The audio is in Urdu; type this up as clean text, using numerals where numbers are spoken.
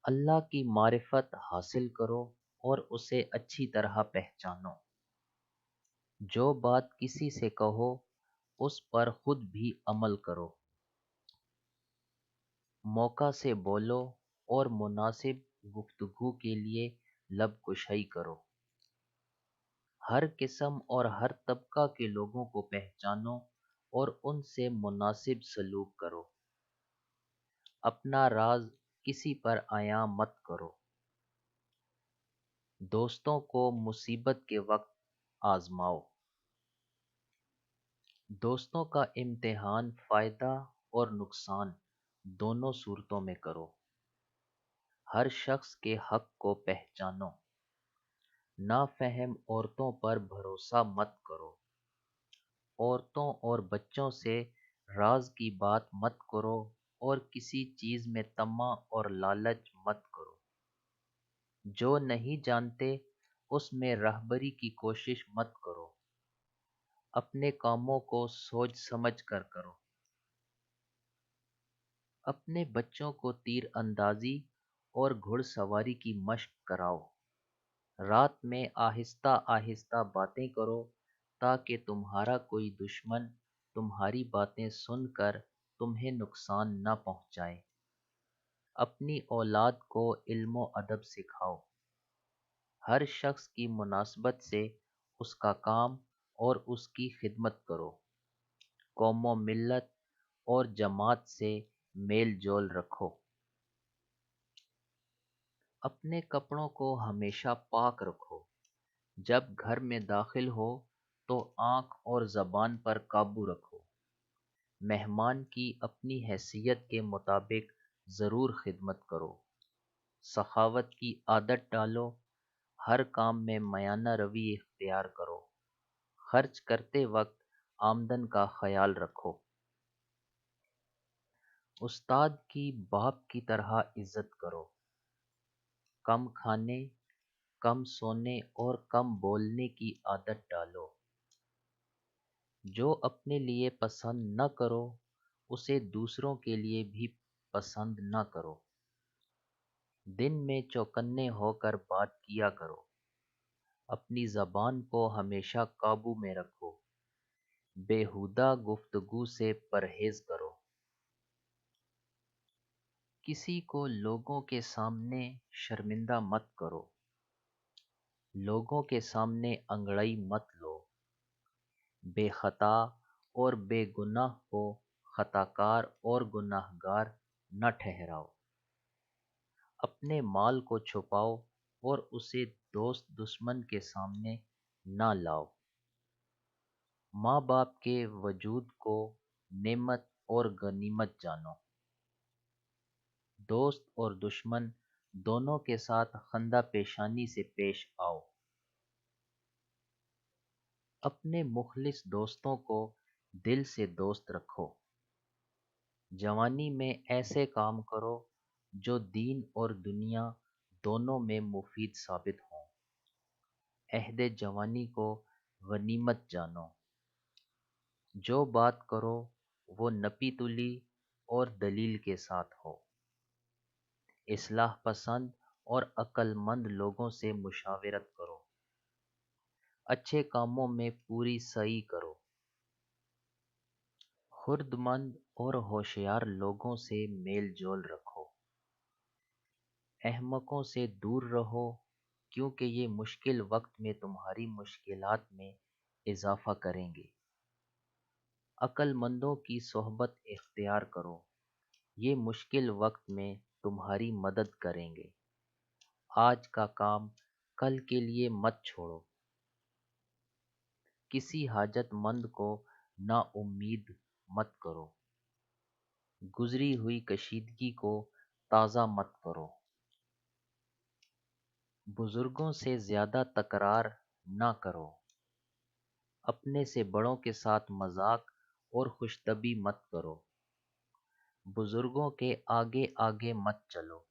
اللہ کی معرفت حاصل کرو اور اسے اچھی طرح پہچانو۔ جو بات کسی سے کہو اس پر خود بھی عمل کرو۔ موقع سے بولو اور مناسب گفتگو کے لیے لب کشائی کرو۔ ہر قسم اور ہر طبقہ کے لوگوں کو پہچانو اور ان سے مناسب سلوک کرو۔ اپنا راز کسی پر عیاں مت کرو۔ دوستوں کو مصیبت کے وقت آزماؤ۔ دوستوں کا امتحان فائدہ اور نقصان دونوں صورتوں میں کرو۔ ہر شخص کے حق کو پہچانو۔ نافہم عورتوں پر بھروسہ مت کرو۔ عورتوں اور بچوں سے راز کی بات مت کرو اور کسی چیز میں طمع اور لالچ مت کرو۔ جو نہیں جانتے اس میں رہبری کی کوشش مت کرو۔ اپنے کاموں کو سوچ سمجھ کر کرو۔ اپنے بچوں کو تیر اندازی اور گھڑ سواری کی مشق کراؤ۔ رات میں آہستہ آہستہ باتیں کرو تاکہ تمہارا کوئی دشمن تمہاری باتیں سن کر تمہیں نقصان نہ پہنچائے۔ اپنی اولاد کو علم و ادب سکھاؤ۔ ہر شخص کی مناسبت سے اس کا کام اور اس کی خدمت کرو۔ قوم و ملت اور جماعت سے میل جول رکھو۔ اپنے کپڑوں کو ہمیشہ پاک رکھو۔ جب گھر میں داخل ہو تو آنکھ اور زبان پر قابو رکھو۔ مہمان کی اپنی حیثیت کے مطابق ضرور خدمت کرو۔ سخاوت کی عادت ڈالو۔ ہر کام میں میانہ روی اختیار کرو۔ خرچ کرتے وقت آمدن کا خیال رکھو۔ استاد کی باپ کی طرح عزت کرو۔ کم کھانے، کم سونے اور کم بولنے کی عادت ڈالو۔ جو اپنے لیے پسند نہ کرو اسے دوسروں کے لیے بھی پسند نہ کرو۔ دن میں چوکنے ہو کر بات کیا کرو۔ اپنی زبان کو ہمیشہ قابو میں رکھو۔ بیہودہ گفتگو سے پرہیز کرو۔ کسی کو لوگوں کے سامنے شرمندہ مت کرو۔ لوگوں کے سامنے انگڑائی مت لو۔ بے خطا اور بے گناہ کو خطا کار اور گناہ گار نہ ٹھہراؤ۔ اپنے مال کو چھپاؤ اور اسے دوست دشمن کے سامنے نہ لاؤ۔ ماں باپ کے وجود کو نعمت اور غنیمت جانو۔ دوست اور دشمن دونوں کے ساتھ خندہ پیشانی سے پیش آؤ۔ اپنے مخلص دوستوں کو دل سے دوست رکھو۔ جوانی میں ایسے کام کرو جو دین اور دنیا دونوں میں مفید ثابت ہوں۔ عہد جوانی کو غنیمت جانو۔ جو بات کرو وہ نپی تلی اور دلیل کے ساتھ ہو۔ اصلاح پسند اور عقل مند لوگوں سے مشاورت کرو۔ اچھے کاموں میں پوری سعی کرو۔ خرد مند اور ہوشیار لوگوں سے میل جول رکھو۔ احمقوں سے دور رہو کیونکہ یہ مشکل وقت میں تمہاری مشکلات میں اضافہ کریں گے۔ عقل مندوں کی صحبت اختیار کرو۔ یہ مشکل وقت میں تمہاری مدد کریں گے۔ آج کا کام کل کے لیے مت چھوڑو۔ کسی حاجت مند کو نا امید مت کرو۔ گزری ہوئی کشیدگی کو تازہ مت کرو۔ بزرگوں سے زیادہ تکرار نہ کرو۔ اپنے سے بڑوں کے ساتھ مذاق اور خوش طبعی مت کرو۔ بزرگوں کے آگے آگے مت چلو۔